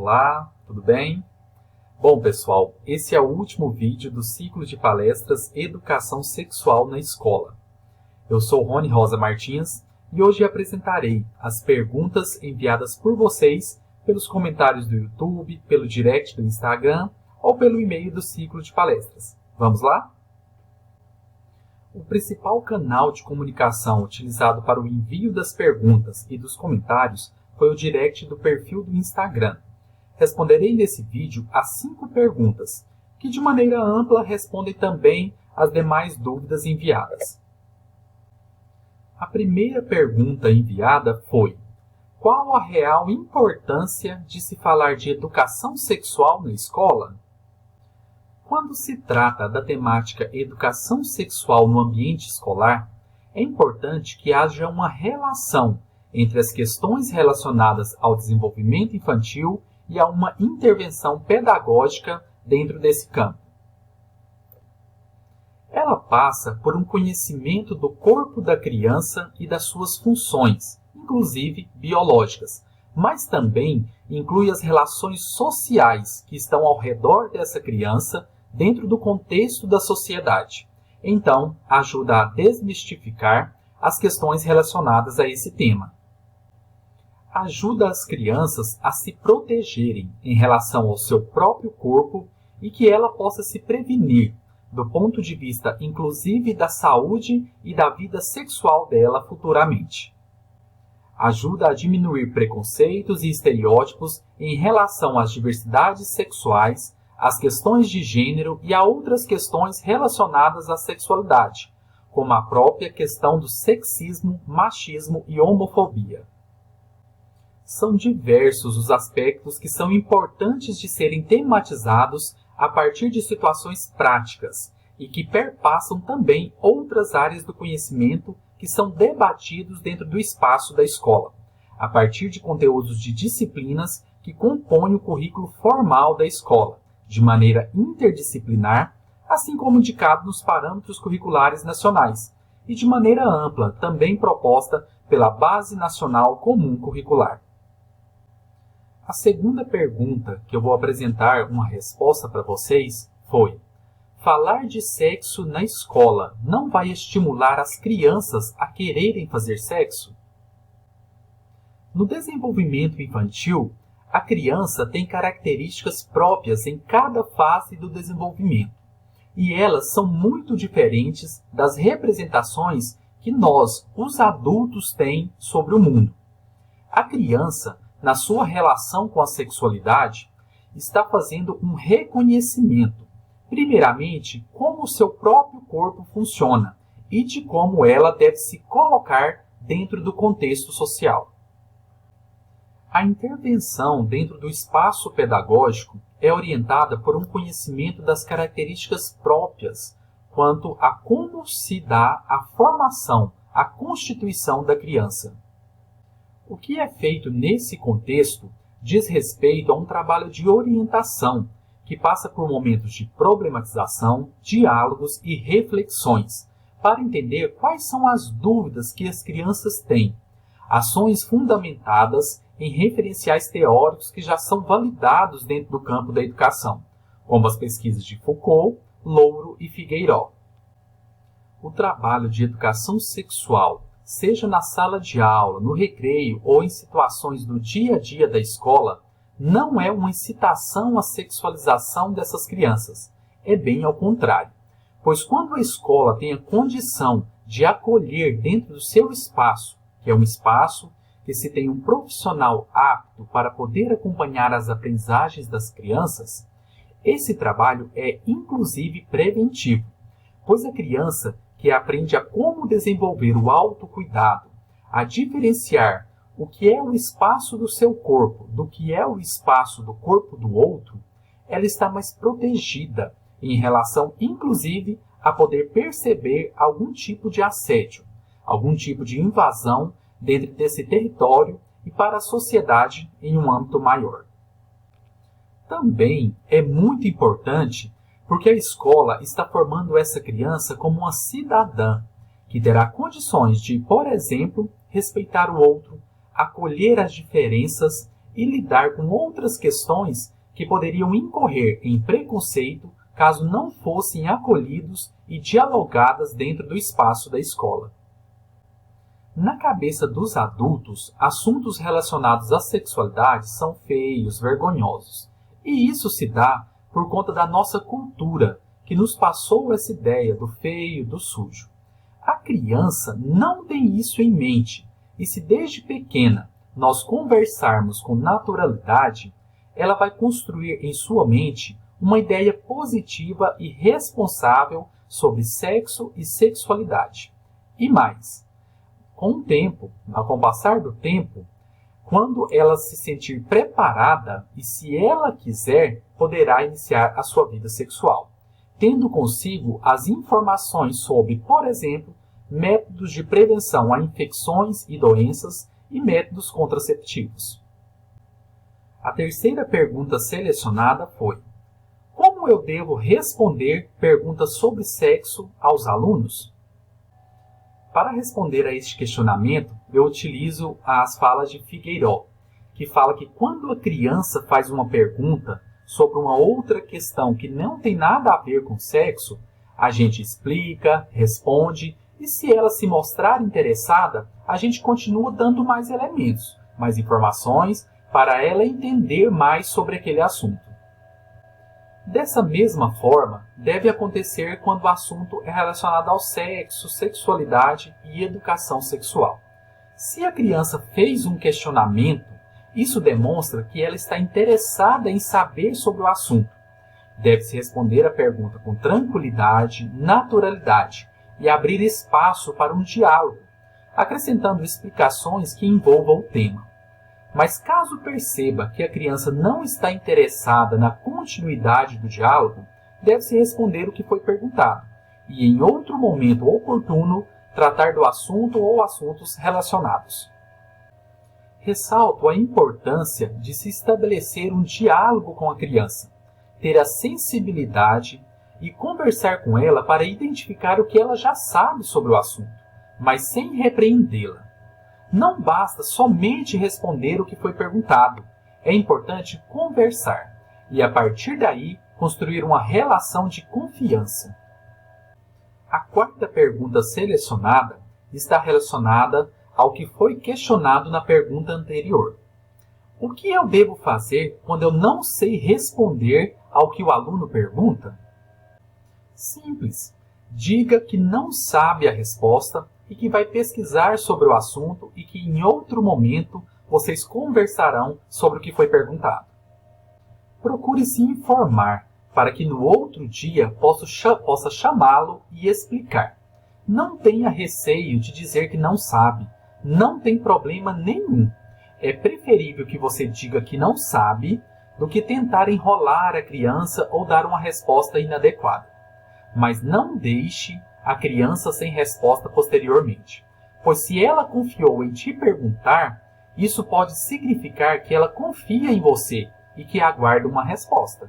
Olá, tudo bem? Bom, pessoal, esse é o último vídeo do ciclo de palestras Educação Sexual na Escola. Eu sou Rony Rosa Martins e hoje apresentarei as perguntas enviadas por vocês pelos comentários do YouTube, pelo direct do Instagram ou pelo e-mail do ciclo de palestras. Vamos lá? O principal canal de comunicação utilizado para o envio das perguntas e dos comentários foi o direct do perfil do Instagram. Responderei nesse vídeo as 5 perguntas, que de maneira ampla respondem também as demais dúvidas enviadas. A primeira pergunta enviada foi: qual a real importância de se falar de educação sexual na escola? Quando se trata da temática educação sexual no ambiente escolar, é importante que haja uma relação entre as questões relacionadas ao desenvolvimento infantil e a uma intervenção pedagógica dentro desse campo. Ela passa por um conhecimento do corpo da criança e das suas funções, inclusive biológicas, mas também inclui as relações sociais que estão ao redor dessa criança dentro do contexto da sociedade. Então, ajuda a desmistificar as questões relacionadas a esse tema. Ajuda as crianças a se protegerem em relação ao seu próprio corpo e que ela possa se prevenir do ponto de vista inclusive da saúde e da vida sexual dela futuramente. Ajuda a diminuir preconceitos e estereótipos em relação às diversidades sexuais, às questões de gênero e a outras questões relacionadas à sexualidade, como a própria questão do sexismo, machismo e homofobia. São diversos os aspectos que são importantes de serem tematizados a partir de situações práticas e que perpassam também outras áreas do conhecimento que são debatidos dentro do espaço da escola, a partir de conteúdos de disciplinas que compõem o currículo formal da escola, de maneira interdisciplinar, assim como indicado nos parâmetros curriculares nacionais, e de maneira ampla, também proposta pela Base Nacional Comum Curricular. A segunda pergunta que eu vou apresentar uma resposta para vocês foi: falar de sexo na escola não vai estimular as crianças a quererem fazer sexo? No desenvolvimento infantil, a criança tem características próprias em cada fase do desenvolvimento, e elas são muito diferentes das representações que nós, os adultos, temos sobre o mundo. A criança, na sua relação com a sexualidade, está fazendo um reconhecimento, primeiramente, como o seu próprio corpo funciona e de como ela deve se colocar dentro do contexto social. A intervenção dentro do espaço pedagógico é orientada por um conhecimento das características próprias quanto a como se dá a formação, a constituição da criança. O que é feito nesse contexto diz respeito a um trabalho de orientação que passa por momentos de problematização, diálogos e reflexões para entender quais são as dúvidas que as crianças têm, ações fundamentadas em referenciais teóricos que já são validados dentro do campo da educação, como as pesquisas de Foucault, Louro e Figueiró. O trabalho de educação sexual, seja na sala de aula, no recreio ou em situações do dia a dia da escola, não é uma incitação à sexualização dessas crianças. É bem ao contrário, pois quando a escola tem a condição de acolher dentro do seu espaço, que é um espaço que se tem um profissional apto para poder acompanhar as aprendizagens das crianças, esse trabalho é inclusive preventivo, pois a criança que aprende a como desenvolver o autocuidado, a diferenciar o que é o espaço do seu corpo do que é o espaço do corpo do outro, ela está mais protegida em relação, inclusive, a poder perceber algum tipo de assédio, algum tipo de invasão dentro desse território e para a sociedade em um âmbito maior. Também é muito importante porque a escola está formando essa criança como uma cidadã, que terá condições de, por exemplo, respeitar o outro, acolher as diferenças e lidar com outras questões que poderiam incorrer em preconceito caso não fossem acolhidos e dialogadas dentro do espaço da escola. Na cabeça dos adultos, assuntos relacionados à sexualidade são feios, vergonhosos. E isso se dá por conta da nossa cultura, que nos passou essa ideia do feio, do sujo. A criança não tem isso em mente, e se desde pequena nós conversarmos com naturalidade, ela vai construir em sua mente uma ideia positiva e responsável sobre sexo e sexualidade. E mais, com o passar do tempo, quando ela se sentir preparada e se ela quiser, poderá iniciar a sua vida sexual, tendo consigo as informações sobre, por exemplo, métodos de prevenção a infecções e doenças e métodos contraceptivos. A terceira pergunta selecionada foi: como eu devo responder perguntas sobre sexo aos alunos? Para responder a este questionamento, eu utilizo as falas de Figueiró, que fala que quando a criança faz uma pergunta sobre uma outra questão que não tem nada a ver com sexo, a gente explica, responde, e se ela se mostrar interessada, a gente continua dando mais elementos, mais informações, para ela entender mais sobre aquele assunto. Dessa mesma forma, deve acontecer quando o assunto é relacionado ao sexo, sexualidade e educação sexual. Se a criança fez um questionamento, isso demonstra que ela está interessada em saber sobre o assunto. Deve-se responder a pergunta com tranquilidade, naturalidade e abrir espaço para um diálogo, acrescentando explicações que envolvam o tema. Mas caso perceba que a criança não está interessada na continuidade do diálogo, deve-se responder o que foi perguntado e, em outro momento oportuno, tratar do assunto ou assuntos relacionados. Ressalto a importância de se estabelecer um diálogo com a criança, ter a sensibilidade e conversar com ela para identificar o que ela já sabe sobre o assunto, mas sem repreendê-la. Não basta somente responder o que foi perguntado. É importante conversar e, a partir daí, construir uma relação de confiança. A quarta pergunta selecionada está relacionada ao que foi questionado na pergunta anterior. O que eu devo fazer quando eu não sei responder ao que o aluno pergunta? Simples. Diga que não sabe a resposta e que vai pesquisar sobre o assunto e que em outro momento vocês conversarão sobre o que foi perguntado. Procure se informar para que no outro dia possa chamá-lo e explicar. Não tenha receio de dizer que não sabe. Não tem problema nenhum. É preferível que você diga que não sabe do que tentar enrolar a criança ou dar uma resposta inadequada. Mas não deixe a criança sem resposta posteriormente, pois se ela confiou em te perguntar, isso pode significar que ela confia em você e que aguarda uma resposta.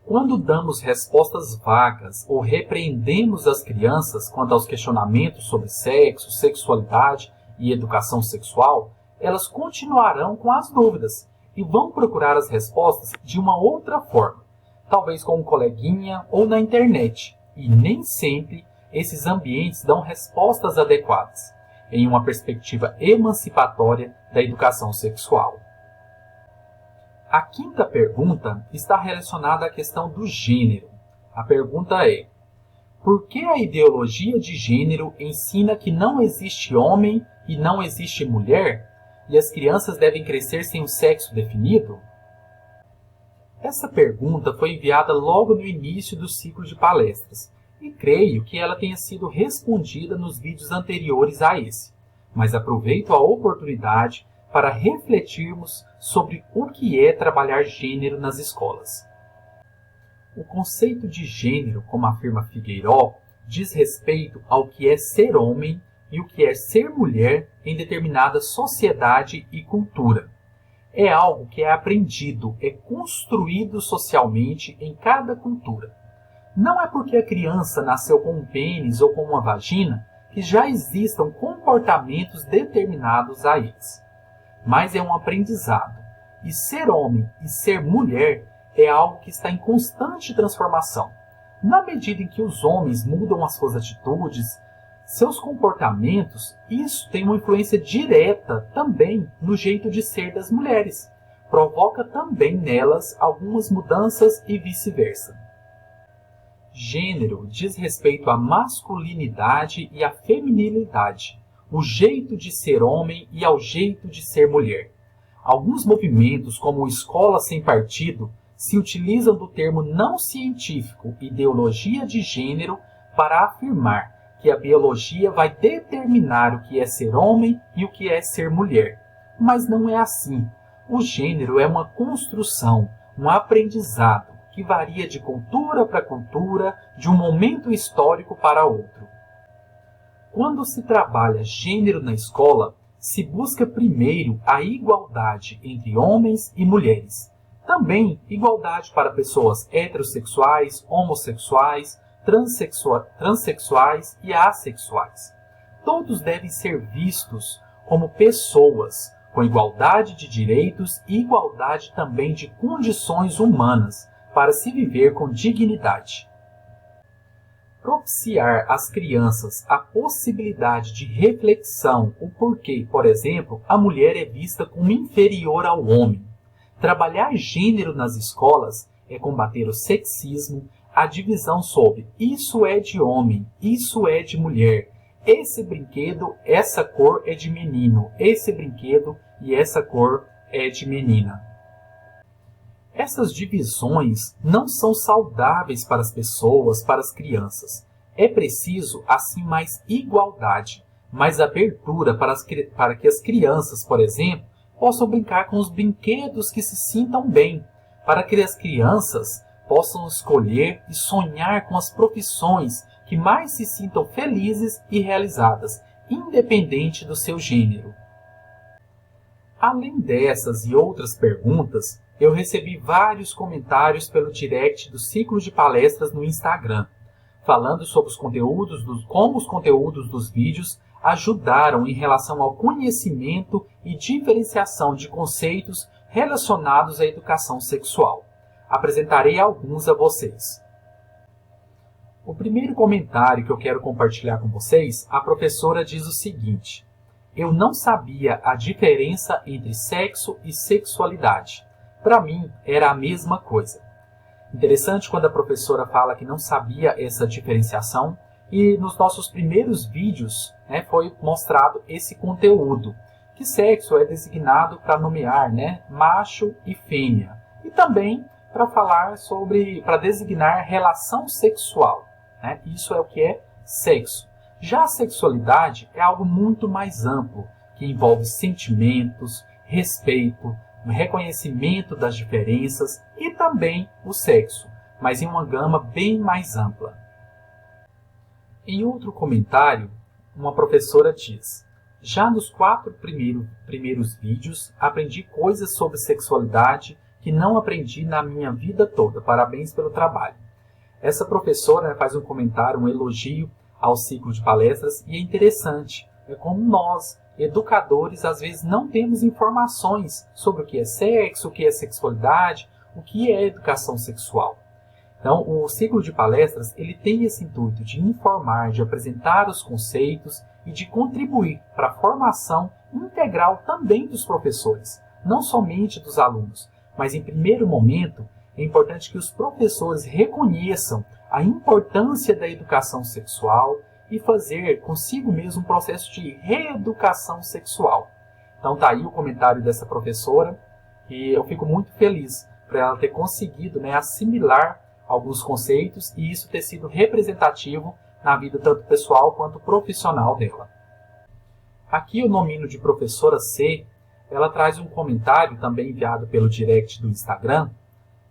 Quando damos respostas vagas ou repreendemos as crianças quanto aos questionamentos sobre sexo, sexualidade e educação sexual, elas continuarão com as dúvidas e vão procurar as respostas de uma outra forma, talvez com um coleguinha ou na internet. E nem sempre esses ambientes dão respostas adequadas, em uma perspectiva emancipatória da educação sexual. A quinta pergunta está relacionada à questão do gênero. A pergunta é: por que a ideologia de gênero ensina que não existe homem e não existe mulher, e as crianças devem crescer sem um sexo definido? Essa pergunta foi enviada logo no início do ciclo de palestras, e creio que ela tenha sido respondida nos vídeos anteriores a esse, mas aproveito a oportunidade para refletirmos sobre o que é trabalhar gênero nas escolas. O conceito de gênero, como afirma Figueiró, diz respeito ao que é ser homem e o que é ser mulher em determinada sociedade e cultura. É algo que é aprendido, é construído socialmente em cada cultura. Não é porque a criança nasceu com um pênis ou com uma vagina que já existam comportamentos determinados a eles. mas é um aprendizado. E ser homem e ser mulher é algo que está em constante transformação. Na medida em que os homens mudam as suas atitudes, seus comportamentos, isso tem uma influência direta também no jeito de ser das mulheres. Provoca também nelas algumas mudanças e vice-versa. Gênero diz respeito à masculinidade e à feminilidade, o jeito de ser homem e ao jeito de ser mulher. Alguns movimentos, como o Escola Sem Partido, se utilizam do termo não científico ideologia de gênero para afirmar que a biologia vai determinar o que é ser homem e o que é ser mulher. Mas não é assim. O gênero é uma construção, um aprendizado que varia de cultura para cultura, de um momento histórico para outro. Quando se trabalha gênero na escola, se busca primeiro a igualdade entre homens e mulheres. Também igualdade para pessoas heterossexuais, homossexuais, transexuais e assexuais. Todos devem ser vistos como pessoas, com igualdade de direitos e igualdade também de condições humanas, para se viver com dignidade. Propiciar às crianças a possibilidade de reflexão, o porquê, por exemplo, a mulher é vista como inferior ao homem. Trabalhar gênero nas escolas é combater o sexismo, a divisão sobre isso é de homem, isso é de mulher, esse brinquedo, essa cor é de menino, esse brinquedo e essa cor é de menina. Essas divisões não são saudáveis para as pessoas, para as crianças. É preciso, assim, mais igualdade, mais abertura para que as crianças, por exemplo, possam brincar com os brinquedos que se sintam bem, para que as crianças possam escolher e sonhar com as profissões que mais se sintam felizes e realizadas, independente do seu gênero. Além dessas e outras perguntas, eu recebi vários comentários pelo direct do ciclo de palestras no Instagram, falando sobre como os conteúdos dos vídeos ajudaram em relação ao conhecimento e diferenciação de conceitos relacionados à educação sexual. Apresentarei alguns a vocês. O primeiro comentário que eu quero compartilhar com vocês, a professora diz o seguinte: eu não sabia a diferença entre sexo e sexualidade. Para mim, era a mesma coisa. Interessante quando a professora fala que não sabia essa diferenciação, e nos nossos primeiros vídeos foi mostrado esse conteúdo, que sexo é designado para nomear macho e fêmea, e também para designar relação sexual. Isso é o que é sexo. Já a sexualidade é algo muito mais amplo, que envolve sentimentos, respeito, o reconhecimento das diferenças e também o sexo, mas em uma gama bem mais ampla. Em outro comentário, uma professora diz: já nos 4 primeiros vídeos aprendi coisas sobre sexualidade que não aprendi na minha vida toda. Parabéns pelo trabalho. Essa professora faz um comentário, um elogio ao ciclo de palestras, e é interessante. É como nós, educadores, às vezes não temos informações sobre o que é sexo, o que é sexualidade, o que é educação sexual. Então, o ciclo de palestras ele tem esse intuito de informar, de apresentar os conceitos e de contribuir para a formação integral também dos professores, não somente dos alunos, mas em primeiro momento é importante que os professores reconheçam a importância da educação sexual e fazer consigo mesmo um processo de reeducação sexual. Então tá aí o comentário dessa professora e eu fico muito feliz por ela ter conseguido assimilar alguns conceitos e isso ter sido representativo na vida tanto pessoal quanto profissional dela. Aqui eu nomino de professora C, ela traz um comentário também enviado pelo direct do Instagram,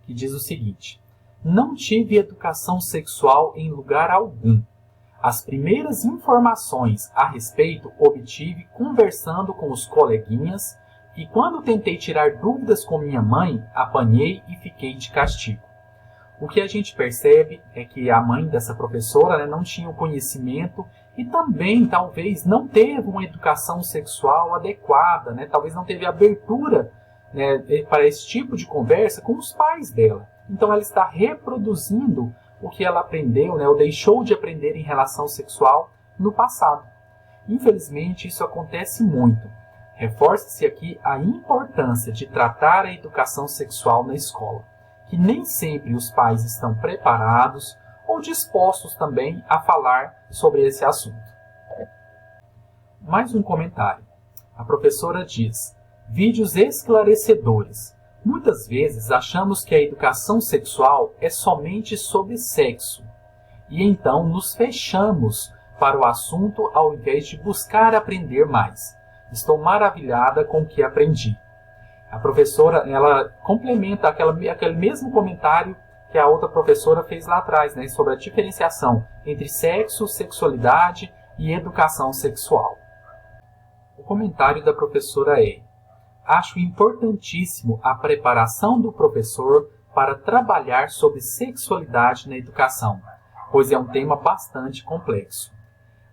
que diz o seguinte: não tive educação sexual em lugar algum. As primeiras informações a respeito obtive conversando com os coleguinhas e quando tentei tirar dúvidas com minha mãe, apanhei e fiquei de castigo. O que a gente percebe é que a mãe dessa professora, né, não tinha o conhecimento e também talvez não teve uma educação sexual adequada, né, talvez não teve abertura, né, para esse tipo de conversa com os pais dela. Então ela está reproduzindo o que ela aprendeu, né, ou deixou de aprender em relação sexual no passado. Infelizmente isso acontece muito. Reforça-se aqui a importância de tratar a educação sexual na escola, que nem sempre os pais estão preparados ou dispostos também a falar sobre esse assunto. Mais um comentário. A professora diz: vídeos esclarecedores. Muitas vezes achamos que a educação sexual é somente sobre sexo, e então nos fechamos para o assunto ao invés de buscar aprender mais. Estou maravilhada com o que aprendi. A professora, ela complementa aquele mesmo comentário que a outra professora fez lá atrás, né, sobre a diferenciação entre sexo, sexualidade e educação sexual. O comentário da professora é: acho importantíssimo a preparação do professor para trabalhar sobre sexualidade na educação, pois é um tema bastante complexo.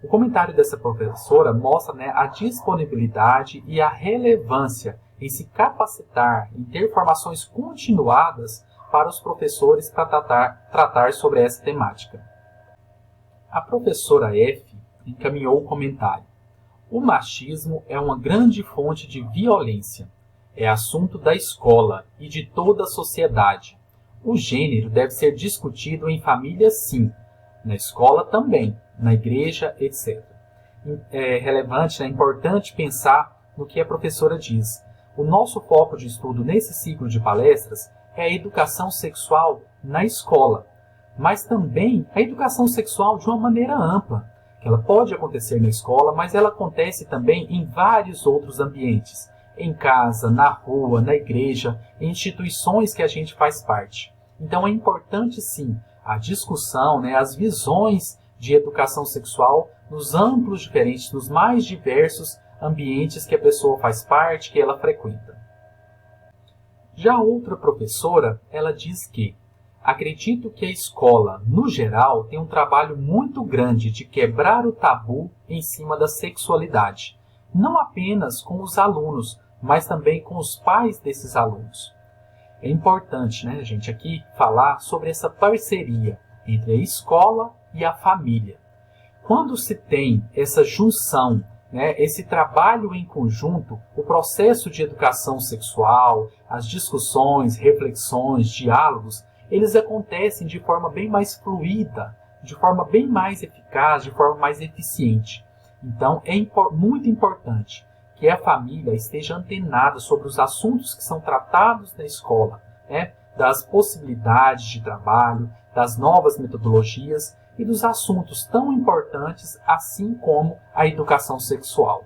O comentário dessa professora mostra, né, a disponibilidade e a relevância em se capacitar, em ter formações continuadas para os professores para tratar sobre essa temática. A professora F encaminhou o comentário: o machismo é uma grande fonte de violência. É assunto da escola e de toda a sociedade. O gênero deve ser discutido em família, sim, na escola também, na igreja, etc. É relevante, é importante pensar no que a professora diz. O nosso foco de estudo nesse ciclo de palestras é a educação sexual na escola, mas também a educação sexual de uma maneira ampla, que ela pode acontecer na escola, mas ela acontece também em vários outros ambientes, em casa, na rua, na igreja, em instituições que a gente faz parte. Então é importante sim a discussão, né, as visões de educação sexual nos amplos diferentes, nos mais diversos ambientes que a pessoa faz parte, que ela frequenta. Já outra professora, ela diz que: acredito que a escola, no geral, tem um trabalho muito grande de quebrar o tabu em cima da sexualidade, não apenas com os alunos, mas também com os pais desses alunos. É importante, né, gente, aqui falar sobre essa parceria entre a escola e a família. Quando se tem essa junção, né, esse trabalho em conjunto, o processo de educação sexual, as discussões, reflexões, diálogos, eles acontecem de forma bem mais fluida, de forma bem mais eficaz, de forma mais eficiente. Então, é muito importante que a família esteja antenada sobre os assuntos que são tratados na escola, né, das possibilidades de trabalho, das novas metodologias e dos assuntos tão importantes, assim como a educação sexual.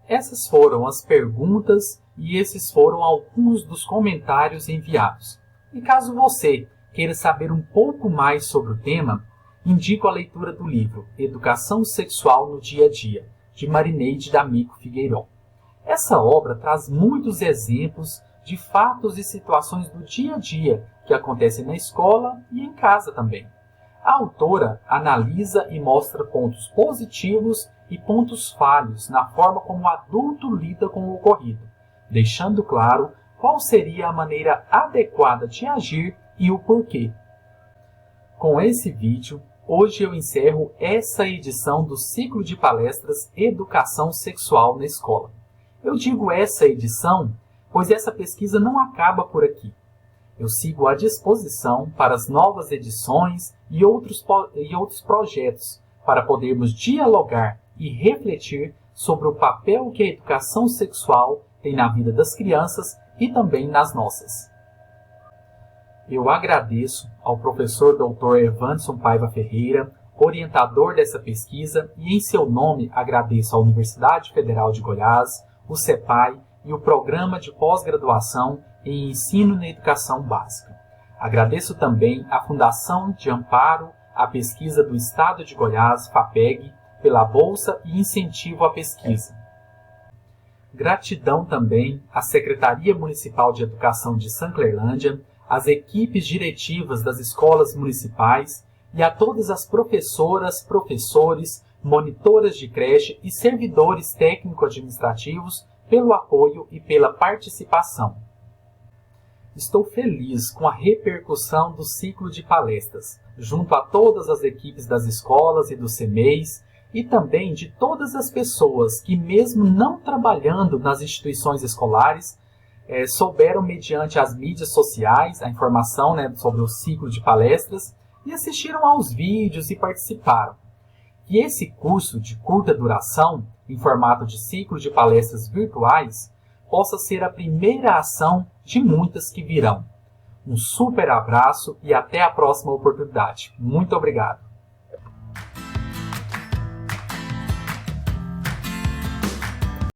Essas foram as perguntas e esses foram alguns dos comentários enviados. E caso você queira saber um pouco mais sobre o tema, indico a leitura do livro Educação Sexual no Dia a Dia, de Marineide D'Amico Figueiró. Essa obra traz muitos exemplos de fatos e situações do dia a dia que acontecem na escola e em casa também. A autora analisa e mostra pontos positivos e pontos falhos na forma como o adulto lida com o ocorrido, deixando claro qual seria a maneira adequada de agir e o porquê. Com esse vídeo, hoje eu encerro essa edição do ciclo de palestras Educação Sexual na Escola. Eu digo essa edição, pois essa pesquisa não acaba por aqui. Eu sigo à disposição para as novas edições e outros projetos, para podermos dialogar e refletir sobre o papel que a educação sexual tem na vida das crianças e também nas nossas. Eu agradeço ao professor Dr. Evanderson Paiva Ferreira, orientador dessa pesquisa, e em seu nome agradeço à Universidade Federal de Goiás, o CEPAI e o Programa de Pós-Graduação em Ensino na Educação Básica. Agradeço também à Fundação de Amparo à Pesquisa do Estado de Goiás, FAPEG, pela Bolsa e Incentivo à Pesquisa. Gratidão também à Secretaria Municipal de Educação de Sanclerlândia, às equipes diretivas das escolas municipais e a todas as professoras, professores, monitoras de creche e servidores técnico-administrativos pelo apoio e pela participação. Estou feliz com a repercussão do ciclo de palestras, junto a todas as equipes das escolas e dos CMEIs e também de todas as pessoas que, mesmo não trabalhando nas instituições escolares, souberam, mediante as mídias sociais, a informação sobre o ciclo de palestras e assistiram aos vídeos e participaram. Que esse curso de curta duração, em formato de ciclo de palestras virtuais, possa ser a primeira ação de muitas que virão. Um super abraço e até a próxima oportunidade. Muito obrigado!